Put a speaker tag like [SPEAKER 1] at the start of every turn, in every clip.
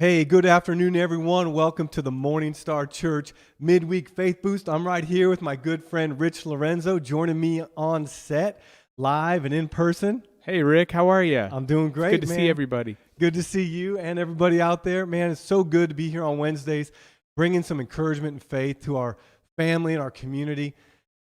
[SPEAKER 1] Hey, good afternoon, everyone. Welcome to the Morning Star Church Midweek Faith Boost. I'm right here with my good friend Rich Lorenzo, joining me on set, live and in person.
[SPEAKER 2] Hey, Rick, how are you?
[SPEAKER 1] I'm doing great,
[SPEAKER 2] Good to see everybody.
[SPEAKER 1] Good to see you and everybody out there. Man, it's so good to be here on Wednesdays, bringing some encouragement and faith to our family and our community.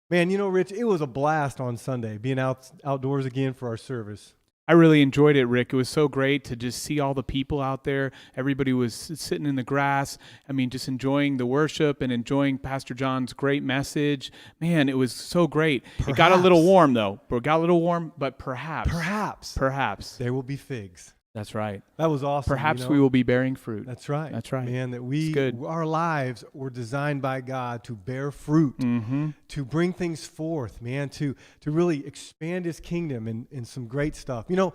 [SPEAKER 1] Man, you know, Rich, it was a blast on Sunday, being outdoors again for our service.
[SPEAKER 2] I really enjoyed it, Rick. It was so great to just see all the people out there. Everybody was sitting in the grass. I mean, just enjoying the worship and enjoying Pastor John's great message. Man, it was so great. It got a little warm, though. But perhaps
[SPEAKER 1] There will be figs.
[SPEAKER 2] That's right.
[SPEAKER 1] That was awesome.
[SPEAKER 2] Perhaps we will be bearing fruit.
[SPEAKER 1] That's right.
[SPEAKER 2] That's right.
[SPEAKER 1] Man, that our lives were designed by God to bear fruit, to bring things forth, man, to really expand his kingdom and some great stuff. You know,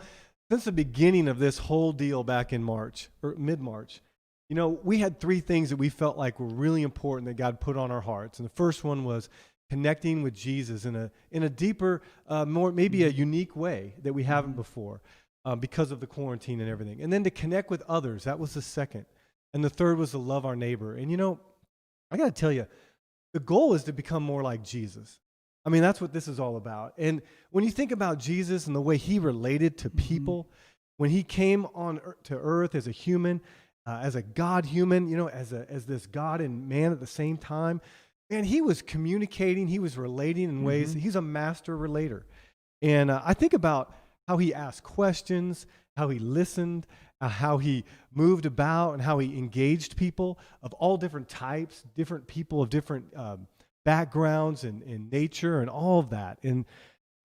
[SPEAKER 1] since the beginning of this whole deal back in March, or mid-March, you know, we had three things that we felt like were really important that God put on our hearts. And the first one was connecting with Jesus in a deeper, more maybe a unique way that we haven't before. Because of the quarantine and everything. And then to connect with others, that was the second. And the third was to love our neighbor. And you know, I got to tell you, the goal is to become more like Jesus. I mean, that's what this is all about. And when you think about Jesus and the way he related to people, when he came to earth as a human, as a God human, you know, as this God and man at the same time, man, he was communicating, he was relating in ways, he's a master relator. And I think about how he asked questions, how he listened, how he moved about, and how he engaged people of all different types, different people of different backgrounds and nature and all of that. And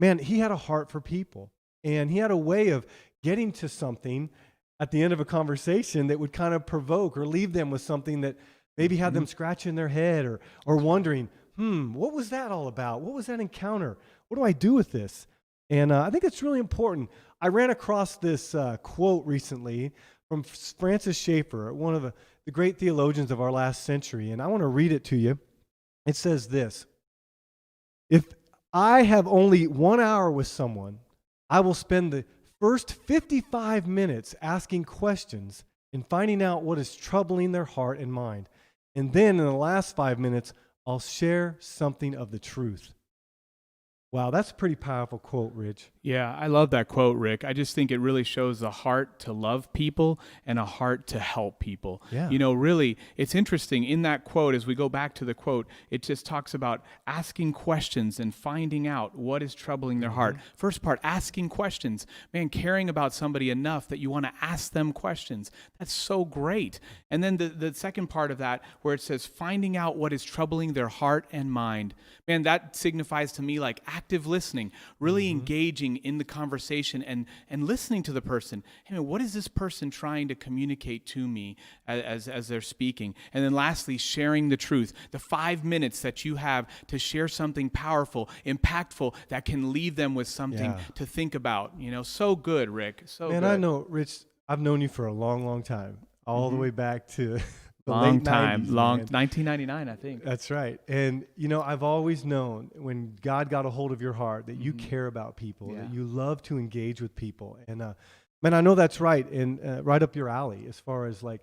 [SPEAKER 1] man, he had a heart for people. And he had a way of getting to something at the end of a conversation that would kind of provoke or leave them with something that maybe had them scratching their head or wondering, what was that all about? What was that encounter? What do I do with this? And I think it's really important. I ran across this quote recently from Francis Schaeffer, one of the great theologians of our last century, and I want to read it to you. It says this: "If I have only 1 hour with someone, I will spend the first 55 minutes asking questions and finding out what is troubling their heart and mind. And then in the last 5 minutes, I'll share something of the truth." Wow, that's a pretty powerful quote, Rich.
[SPEAKER 2] Yeah, I love that quote, Rick. I just think it really shows a heart to love people and a heart to help people.
[SPEAKER 1] Yeah.
[SPEAKER 2] You know, really, it's interesting. In that quote, as we go back to the quote, it just talks about asking questions and finding out what is troubling their heart. First part, asking questions. Man, caring about somebody enough that you want to ask them questions. That's so great. And then the second part of that, where it says finding out what is troubling their heart and mind. Man, that signifies to me like active listening, really engaging in the conversation and listening to the person. Hey, man, what is this person trying to communicate to me as they're speaking? And then lastly, sharing the truth. The 5 minutes that you have to share something powerful, impactful, that can leave them with something to think about. You know, so good, Rick. So
[SPEAKER 1] Man,
[SPEAKER 2] good.
[SPEAKER 1] I know, Rich, I've known you for a long, long time, all the way back to the
[SPEAKER 2] long
[SPEAKER 1] late
[SPEAKER 2] time,
[SPEAKER 1] 90s,
[SPEAKER 2] long
[SPEAKER 1] man.
[SPEAKER 2] 1999, I think.
[SPEAKER 1] That's right. And, you know, I've always known when God got a hold of your heart that you care about people, that you love to engage with people. And, man, I know that's right, and right up your alley as far as, like,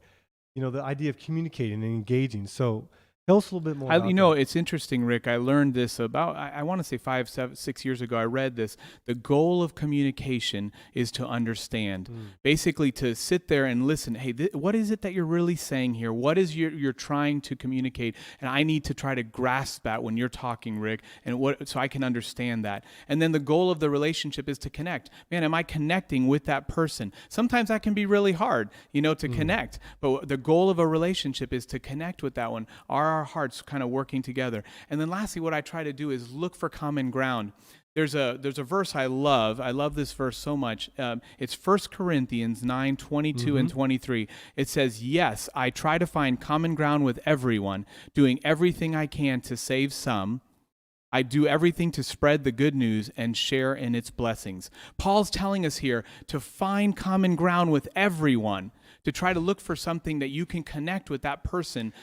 [SPEAKER 1] you know, the idea of communicating and engaging. So tell us a little bit more about
[SPEAKER 2] You know,
[SPEAKER 1] that.
[SPEAKER 2] it's interesting, Rick. I learned this about, I want to say 5, 7, 6 years ago. I read this. The goal of communication is to understand. Basically, to sit there and listen. Hey, what is it that you're really saying here? What is you're trying to communicate? And I need to try to grasp that when you're talking, Rick, and so I can understand that. And then the goal of the relationship is to connect. Man, am I connecting with that person? Sometimes that can be really hard, you know, to connect. But the goal of a relationship is to connect with that one. Our hearts kind of working together. And then lastly, what I try to do is look for common ground. There's a verse I love. I love this verse so much. It's 1 Corinthians 9:22 and 23. It says, "Yes, I try to find common ground with everyone, doing everything I can to save some. I do everything to spread the good news and share in its blessings." Paul's telling us here to find common ground with everyone, to try to look for something that you can connect with that person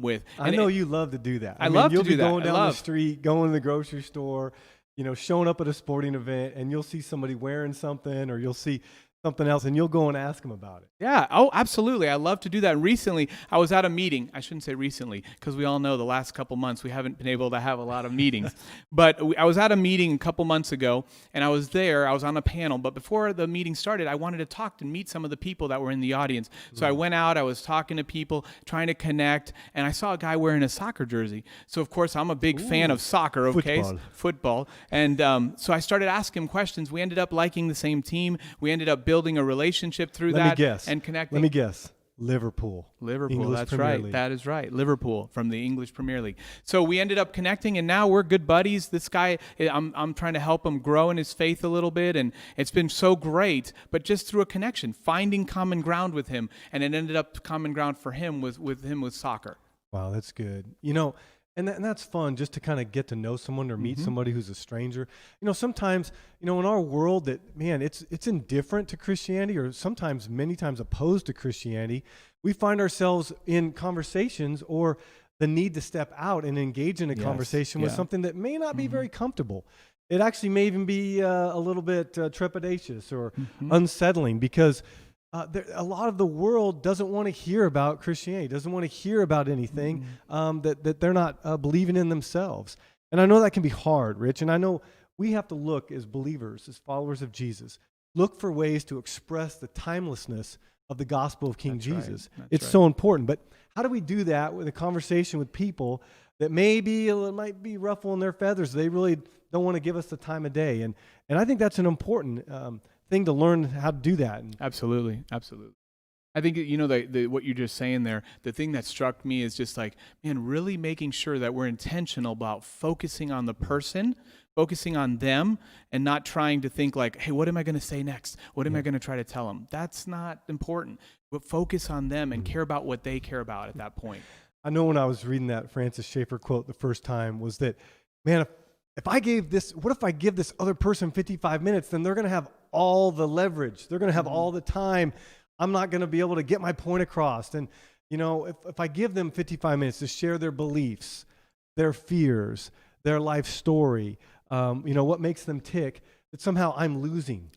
[SPEAKER 2] with.
[SPEAKER 1] I know you love to do that.
[SPEAKER 2] I love to
[SPEAKER 1] you'll
[SPEAKER 2] do
[SPEAKER 1] be
[SPEAKER 2] that.
[SPEAKER 1] going down the street, going to the grocery store, you know, showing up at a sporting event, and you'll see somebody wearing something, or you'll see something else, and you'll go and ask them about it.
[SPEAKER 2] Yeah. Oh, absolutely. I love to do that. Recently, I was at a meeting. I shouldn't say recently, because we all know the last couple months we haven't been able to have a lot of meetings. But I was at a meeting a couple months ago, and I was there. I was on a panel. But before the meeting started, I wanted to talk and meet some of the people that were in the audience. So I went out. I was talking to people, trying to connect, and I saw a guy wearing a soccer jersey. So, of course, I'm a big fan of soccer, okay? Football. And so I started asking him questions. We ended up liking the same team. We ended up building a relationship through
[SPEAKER 1] Let me guess.
[SPEAKER 2] and connecting.
[SPEAKER 1] Let me guess. Liverpool.
[SPEAKER 2] English that's
[SPEAKER 1] Premier
[SPEAKER 2] right.
[SPEAKER 1] League.
[SPEAKER 2] That is right. Liverpool from the English Premier League. So we ended up connecting, and now we're good buddies. This guy, I'm trying to help him grow in his faith a little bit, and it's been so great. But just through a connection, finding common ground with him, and it ended up common ground for him with soccer.
[SPEAKER 1] Wow, that's good. And that's fun, just to kind of get to know someone or meet somebody who's a stranger. Sometimes, in our world that, man, it's indifferent to Christianity, or sometimes many times opposed to Christianity, we find ourselves in conversations or the need to step out and engage in a conversation with something that may not be very comfortable. It actually may even be a little bit trepidatious or unsettling, because a lot of the world doesn't want to hear about Christianity, doesn't want to hear about anything that they're not believing in themselves. And I know that can be hard, Rich, and I know we have to look as believers, as followers of Jesus, look for ways to express the timelessness of the gospel of King Jesus. It's so important. But how do we do that with a conversation with people that might be ruffling their feathers? They really don't want to give us the time of day. And I think that's an important thing to learn how to do that.
[SPEAKER 2] Absolutely. I think, what you're just saying there, the thing that struck me is just like, man, really making sure that we're intentional about focusing on the person, focusing on them, and not trying to think like, hey, what am I going to say next? What am I going to try to tell them? That's not important. But focus on them and care about what they care about at that point.
[SPEAKER 1] I know when I was reading that Francis Schaeffer quote the first time was that, man, if I give this other person 55 minutes, then they're going to have all the leverage. They're going to have all the time. I'm not going to be able to get my point across. And, if I give them 55 minutes to share their beliefs, their fears, their life story, what makes them tick, that somehow I'm losing.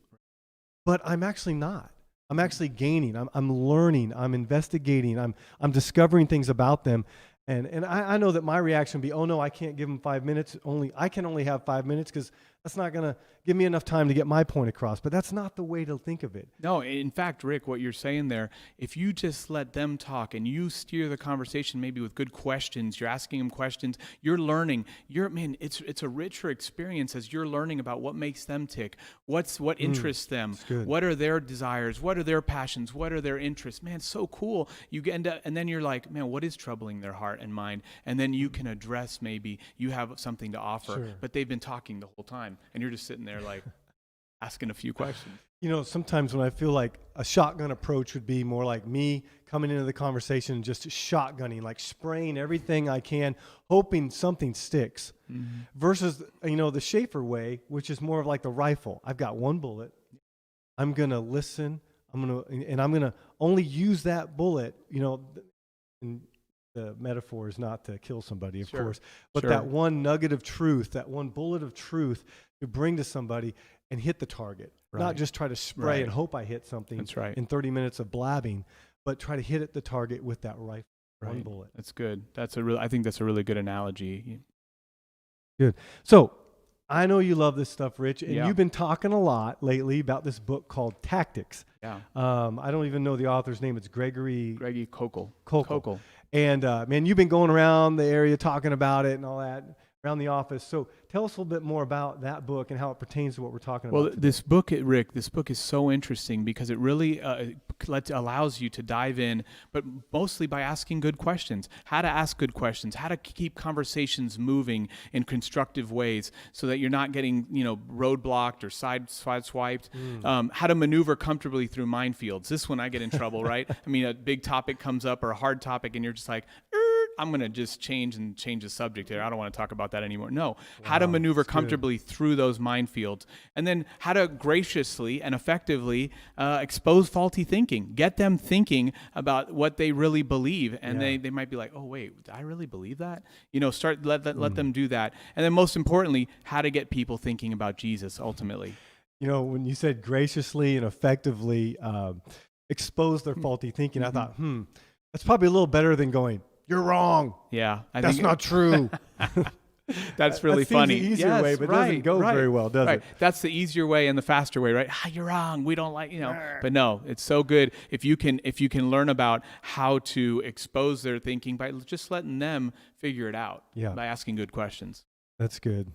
[SPEAKER 1] But I'm actually not. I'm actually gaining. I'm learning. I'm investigating. I'm discovering things about them. And I know that my reaction would be, oh no, I can't give them 5 minutes. I can only have 5 minutes, because that's not going to give me enough time to get my point across. But that's not the way to think of it.
[SPEAKER 2] No, in fact, Rick, what you're saying there, if you just let them talk and you steer the conversation maybe with good questions, you're asking them questions, you're learning. It's a richer experience as you're learning about what makes them tick, what interests them, what are their desires, what are their passions, what are their interests. Man, so cool. You end up, and then you're like, man, what is troubling their heart and mind? And then you can address, maybe you have something to offer, but they've been talking the whole time, and you're just sitting there like asking a few questions.
[SPEAKER 1] Sometimes when I feel like a shotgun approach would be more like me coming into the conversation and just shotgunning, like spraying everything I can, hoping something sticks, versus, the Schaefer way, which is more of like the rifle. I've got one bullet. I'm going to listen. I'm going to only use that bullet, and the metaphor is not to kill somebody, of course, but that one nugget of truth, that one bullet of truth to bring to somebody and hit the target. Not just try to spray and hope I hit something in 30 minutes of blabbing, but try to hit at the target with that rifle, one bullet.
[SPEAKER 2] That's good. I think that's a really good analogy.
[SPEAKER 1] Good. So I know you love this stuff, Rich, and you've been talking a lot lately about this book called Tactics.
[SPEAKER 2] Yeah.
[SPEAKER 1] I don't even know the author's name. It's Greggy
[SPEAKER 2] Kokel.
[SPEAKER 1] And man, you've been going around the area talking about it and all that around the office. So tell us a little bit more about that book and how it pertains to what we're talking about.
[SPEAKER 2] Well, this book, Rick, is so interesting because it really allows you to dive in, but mostly by asking good questions. How to ask good questions, how to keep conversations moving in constructive ways so that you're not getting, roadblocked or sideswiped. How to maneuver comfortably through minefields. This one I get in trouble, right? I mean, a big topic comes up or a hard topic and you're just like, I'm going to just change the subject here. I don't want to talk about that anymore. No, how to maneuver comfortably through those minefields. And then how to graciously and effectively expose faulty thinking. Get them thinking about what they really believe. And they might be like, oh, wait, did I really believe that? Let them do that. And then most importantly, how to get people thinking about Jesus ultimately.
[SPEAKER 1] when you said graciously and effectively expose their faulty thinking, I thought, that's probably a little better than going, "You're wrong.
[SPEAKER 2] Yeah,
[SPEAKER 1] That's not true."
[SPEAKER 2] That's really
[SPEAKER 1] that seems
[SPEAKER 2] funny.
[SPEAKER 1] the easier way, but it doesn't go very well, does it?
[SPEAKER 2] That's the easier way and the faster way, right? You're wrong. We don't like, But no, it's so good if you can learn about how to expose their thinking by just letting them figure it out by asking good questions.
[SPEAKER 1] That's good.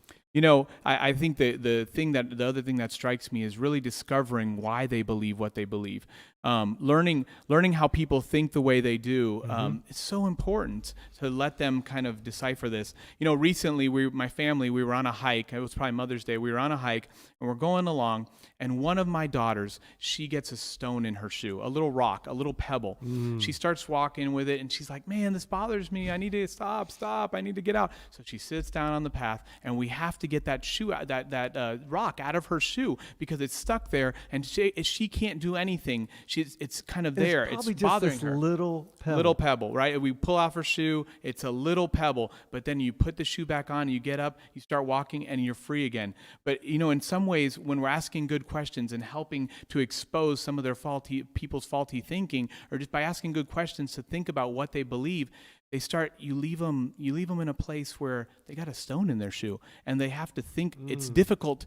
[SPEAKER 2] I think the other thing that strikes me is really discovering why they believe what they believe. Learning how people think the way they do. It's so important to let them kind of decipher this. Recently my family, we were on a hike. It was probably Mother's Day. We were on a hike and we're going along, and one of my daughters, she gets a stone in her shoe, a little rock, a little pebble. She starts walking with it and she's like, "Man, this bothers me. I need to stop. I need to get out." So she sits down on the path, and we have to get that shoe, that rock out of her shoe because it's stuck there, and she can't do anything. It's kind of there. It's bothering her. Little pebble, right? We pull off her shoe. It's a little pebble, but then you put the shoe back on, you get up, you start walking, and you're free again. But in some ways, when we're asking good questions and helping to expose some of their people's faulty thinking, or just by asking good questions to think about what they believe, you leave them in a place where they got a stone in their shoe, and they have to think. It's difficult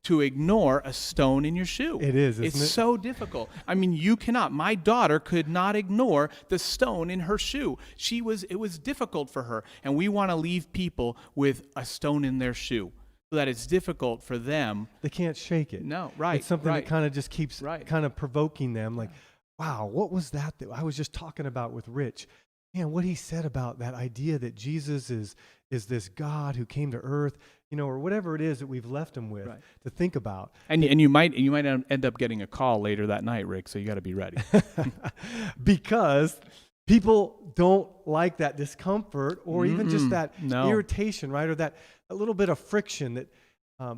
[SPEAKER 2] to ignore a stone in your shoe.
[SPEAKER 1] It is, isn't it?
[SPEAKER 2] It's so difficult. I mean, you cannot. My daughter could not ignore the stone in her shoe. It was difficult for her, and we want to leave people with a stone in their shoe so that it's difficult for them.
[SPEAKER 1] They can't shake it.
[SPEAKER 2] No, right.
[SPEAKER 1] It's something that kind of just keeps kind of provoking them, like, wow, what was that I was just talking about with Rich? Man, what he said about that idea that Jesus is this God who came to earth, or whatever it is that we've left him with to think about.
[SPEAKER 2] And you might end up getting a call later that night, Rick, so you got to be ready.
[SPEAKER 1] Because people don't like that discomfort or even just that irritation, right? Or that a little bit of friction that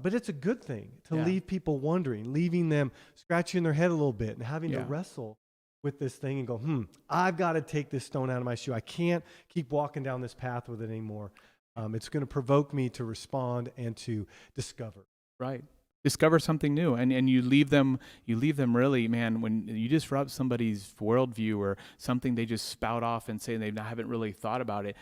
[SPEAKER 1] but it's a good thing to leave people wondering, leaving them scratching their head a little bit and having to wrestle with this thing and go, I've got to take this stone out of my shoe. I can't keep walking down this path with it anymore. It's going to provoke me to respond and to discover.
[SPEAKER 2] Right. Discover something new, and you leave them really, man, when you disrupt somebody's worldview or something they just spout off and say they haven't really thought about it.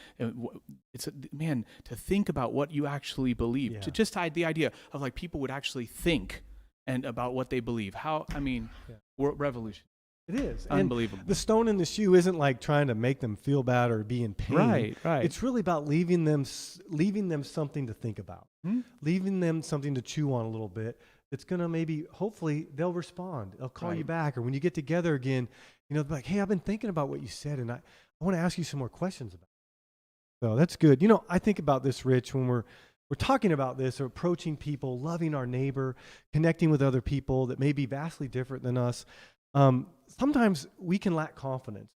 [SPEAKER 2] It's to think about what you actually believe, to just the idea of like people would actually think and about what they believe. Revolution.
[SPEAKER 1] It is.
[SPEAKER 2] Unbelievable.
[SPEAKER 1] And the stone in the shoe isn't like trying to make them feel bad or be in pain.
[SPEAKER 2] Right.
[SPEAKER 1] It's really about leaving them something to think about, leaving them something to chew on a little bit. It's going to hopefully they'll respond. They'll call you back. Or when you get together again, they'll be like, "Hey, I've been thinking about what you said, and I want to ask you some more questions about it." So that's good. I think about this, Rich, when we're talking about this, or approaching people, loving our neighbor, connecting with other people that may be vastly different than us. Sometimes we can lack confidence,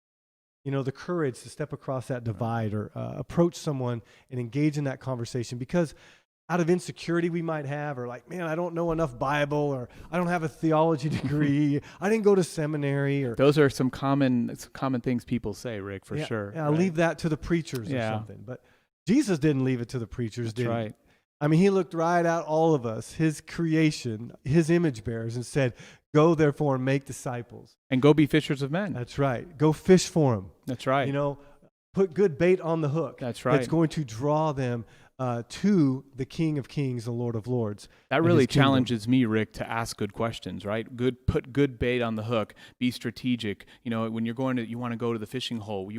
[SPEAKER 1] the courage to step across that divide or approach someone and engage in that conversation because out of insecurity we might have, or like, man, I don't know enough Bible, or I don't have a theology degree, I didn't go to seminary. Or
[SPEAKER 2] those are some common things people say, Rick, for sure.
[SPEAKER 1] Yeah, leave that to the preachers or something. But Jesus didn't leave it to the preachers, did he?
[SPEAKER 2] Right.
[SPEAKER 1] I mean, he looked right at all of us, his creation, his image bearers, and said, "Go therefore and make disciples."
[SPEAKER 2] And go be fishers of men.
[SPEAKER 1] That's right. Go fish for them.
[SPEAKER 2] That's right.
[SPEAKER 1] Put good bait on the hook.
[SPEAKER 2] That's right.
[SPEAKER 1] That's going to draw them to the King of Kings and Lord of Lords.
[SPEAKER 2] That really challenges me, Rick, to ask good questions, right? Put good bait on the hook. Be strategic. When you want to go to the fishing hole.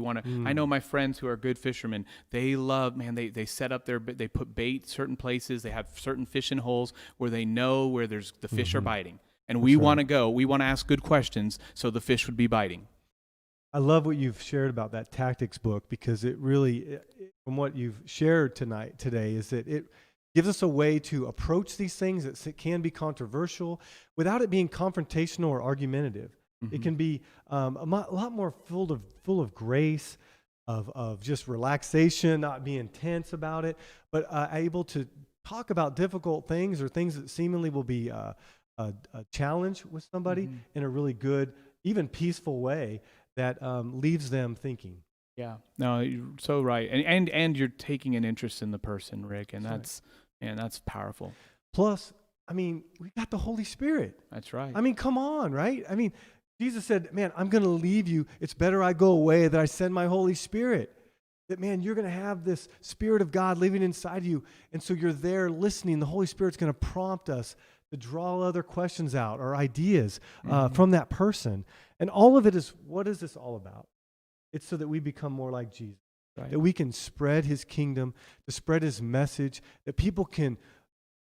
[SPEAKER 2] I know my friends who are good fishermen. They love, they set up they put bait certain places. They have certain fishing holes where they know where the fish are biting. And we want to ask good questions so the fish would be biting.
[SPEAKER 1] I love what you've shared about that tactics book, because it really, from what you've shared today, is that it gives us a way to approach these things that can be controversial without it being confrontational or argumentative. It can be a lot more full of grace, of just relaxation, not being tense about it, but able to talk about difficult things or things that seemingly will be a challenge with somebody in a really good, even peaceful way that leaves them thinking.
[SPEAKER 2] Yeah, no, you're so right, and you're taking an interest in the person, Rick, and that's powerful.
[SPEAKER 1] Plus, I mean, we got the Holy Spirit.
[SPEAKER 2] That's right.
[SPEAKER 1] I mean, come on, right? I mean, Jesus said, man, I'm going to leave you. It's better I go away that I send my Holy Spirit. That, man, you're going to have this Spirit of God living inside you. And so you're there listening. The Holy Spirit's going to prompt us to draw other questions out or ideas from that person. And all of it is, what is this all about? It's so that we become more like Jesus. Right. That we can spread his kingdom, to spread his message, that people can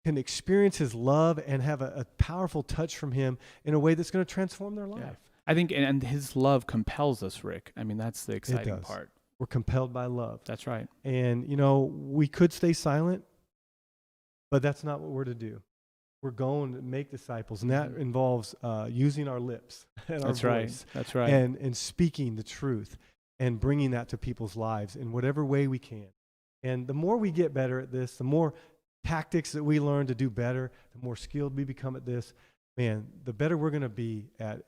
[SPEAKER 1] experience his love and have a powerful touch from him in a way that's going to transform their life.
[SPEAKER 2] Yeah. I think, and his love compels us, Rick. I mean, that's the exciting part.
[SPEAKER 1] We're compelled by love.
[SPEAKER 2] That's right.
[SPEAKER 1] And, we could stay silent, but that's not what we're to do. We're going to make disciples, and that involves using our lips and our voice.
[SPEAKER 2] That's right.
[SPEAKER 1] And speaking the truth and bringing that to people's lives in whatever way we can. And the more we get better at this, the more tactics that we learn to do better, the more skilled we become at this, man, the better we're going to be at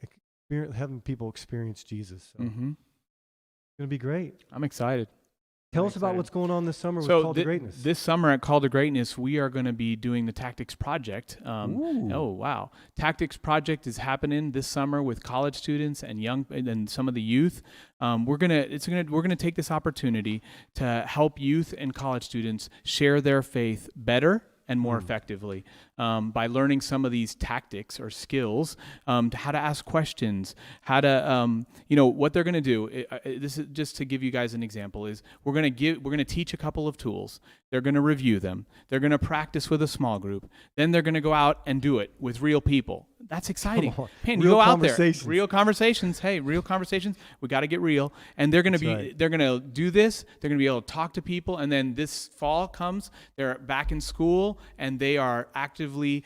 [SPEAKER 1] having people experience Jesus. So it's going to be great.
[SPEAKER 2] I'm excited.
[SPEAKER 1] Tell us about what's going on this summer with Call to Greatness.
[SPEAKER 2] This summer at Call to Greatness, we are going to be doing the Tactics Project. Oh, wow. Tactics Project is happening this summer with college students and some of the youth. We're gonna take this opportunity to help youth and college students share their faith better and more effectively by learning some of these tactics or skills, how to ask questions, how to, what they're going to do. This is just to give you guys an example. Is we're going to teach a couple of tools. They're going to review them. They're going to practice with a small group. Then they're going to go out and do it with real people. That's exciting. Man, you go out there, real conversations. Hey, real conversations. We got to get real. And they're going to they're going to do this. They're going to be able to talk to people. And then this fall comes, they're back in school and they are actively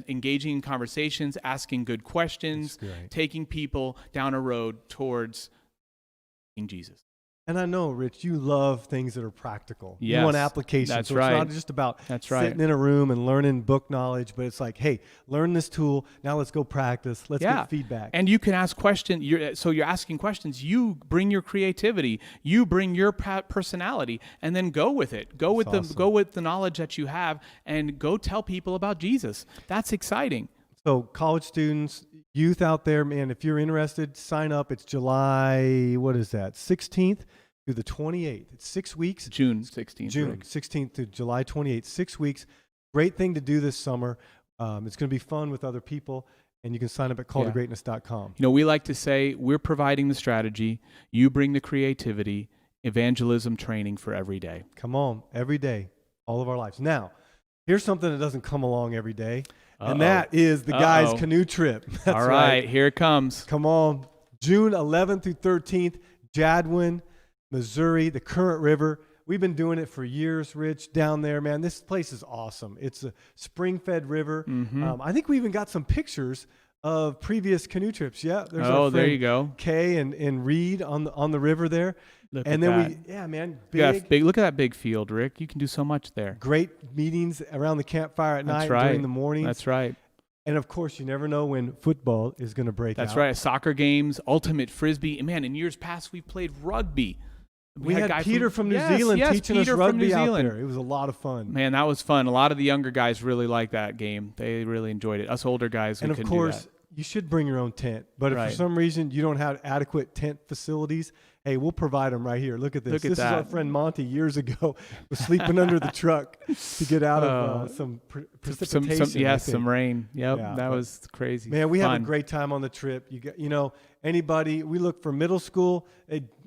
[SPEAKER 2] engaging in conversations, asking good questions, taking people down a road towards Jesus.
[SPEAKER 1] And I know, Rich, you love things that are practical.
[SPEAKER 2] Yes,
[SPEAKER 1] you want application.
[SPEAKER 2] That's
[SPEAKER 1] so
[SPEAKER 2] right.
[SPEAKER 1] It's not just about sitting in a room and learning book knowledge, but it's like, hey, learn this tool. Now let's go practice. Let's get feedback.
[SPEAKER 2] And you can ask questions. You're asking questions. You bring your creativity. You bring your personality, and then go with it. Go with the knowledge that you have, and go tell people about Jesus. That's exciting.
[SPEAKER 1] So college students, youth out there, man, if you're interested, sign up. It's July, 16th through the 28th. It's 6 weeks.
[SPEAKER 2] June 16th.
[SPEAKER 1] June 16th to July 28th. 6 weeks. Great thing to do this summer. It's going to be fun with other people, and you can sign up at calltogreatness.com.
[SPEAKER 2] We like to say we're providing the strategy. You bring the creativity, evangelism training for every day.
[SPEAKER 1] Come on, every day, all of our lives. Now, here's something that doesn't come along every day. And that is the guys' canoe trip. That's
[SPEAKER 2] all right, here it comes.
[SPEAKER 1] Come on. June 11th through 13th, Jadwin, Missouri, the Current River. We've been doing it for years, Rich, down there, man. This place is awesome. It's a spring-fed river. I think we even got some pictures of previous canoe trips. Yeah, there's our friend
[SPEAKER 2] there you go.
[SPEAKER 1] Kay and Reed on the river there.
[SPEAKER 2] Look
[SPEAKER 1] and
[SPEAKER 2] at
[SPEAKER 1] then
[SPEAKER 2] that.
[SPEAKER 1] Man,
[SPEAKER 2] look at that big field, Rick. You can do so much there.
[SPEAKER 1] Great meetings around the campfire at night during the mornings.
[SPEAKER 2] That's right.
[SPEAKER 1] And of course, you never know when football is going to break out.
[SPEAKER 2] That's right. Soccer games, ultimate frisbee. Man, in years past, we've played rugby.
[SPEAKER 1] We had Peter from New Zealand teaching us rugby out there. It was a lot of fun.
[SPEAKER 2] Man, that was fun. A lot of the younger guys really liked that game. They really enjoyed it. Us older guys, we couldn't do that. And of course,
[SPEAKER 1] you should bring your own tent. But if for some reason you don't have adequate tent facilities, hey, we'll provide them right here. Look at this. This is our friend Monty years ago was sleeping under the truck to get out of some precipitation.
[SPEAKER 2] Some rain. Yep, that was crazy.
[SPEAKER 1] Man, we had a great time on the trip. Anybody, we look for middle school.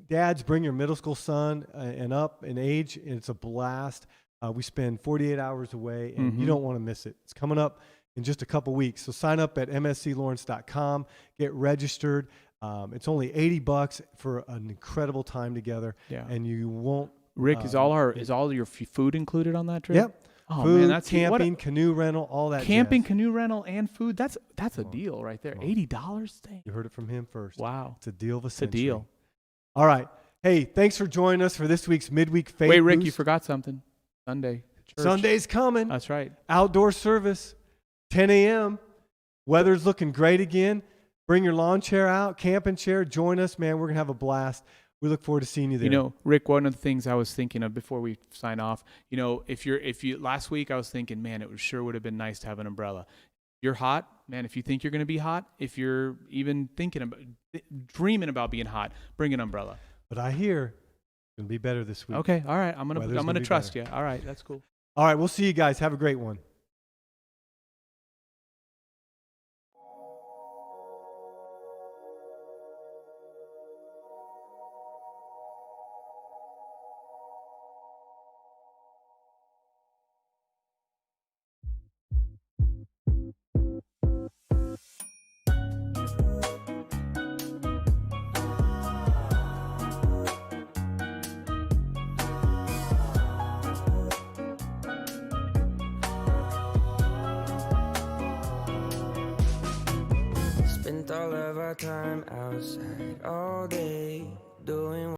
[SPEAKER 1] Dads, bring your middle school son and up in age. And it's a blast. We spend 48 hours away, and you don't want to miss it. It's coming up in just a couple weeks. So sign up at msclawrence.com. Get registered. It's only $80 for an incredible time together, and you won't.
[SPEAKER 2] Rick, is all your food included on that trip?
[SPEAKER 1] Yep.
[SPEAKER 2] Oh,
[SPEAKER 1] food,
[SPEAKER 2] man, that's
[SPEAKER 1] camping, canoe rental, all that.
[SPEAKER 2] Camping,
[SPEAKER 1] jazz.
[SPEAKER 2] Canoe rental, and food. That's a deal right there. $80.
[SPEAKER 1] You heard it from him first.
[SPEAKER 2] Wow,
[SPEAKER 1] it's a deal of a century.
[SPEAKER 2] It's a deal.
[SPEAKER 1] All right. Hey, thanks for joining us for this week's midweek faith.
[SPEAKER 2] Wait, Rick,
[SPEAKER 1] boost.
[SPEAKER 2] You forgot something. Sunday. Church.
[SPEAKER 1] Sunday's coming.
[SPEAKER 2] That's right.
[SPEAKER 1] Outdoor service, 10 a.m. Weather's looking great again. Bring your lawn chair out, camping chair. Join us, man. We're going to have a blast. We look forward to seeing you there.
[SPEAKER 2] Rick, one of the things I was thinking of before we sign off, if you last week I was thinking, man, it sure would have been nice to have an umbrella. You're hot, man. If you think you're going to be hot, if you're even dreaming about being hot, bring an umbrella.
[SPEAKER 1] But I hear it's going to be better this week.
[SPEAKER 2] Okay, all right. I'm
[SPEAKER 1] Weather's
[SPEAKER 2] gonna
[SPEAKER 1] gonna be
[SPEAKER 2] trust
[SPEAKER 1] better.
[SPEAKER 2] you. All right, that's cool.
[SPEAKER 1] All right, we'll see you guys. Have a great one.
[SPEAKER 3] Spent all of our time outside all day doing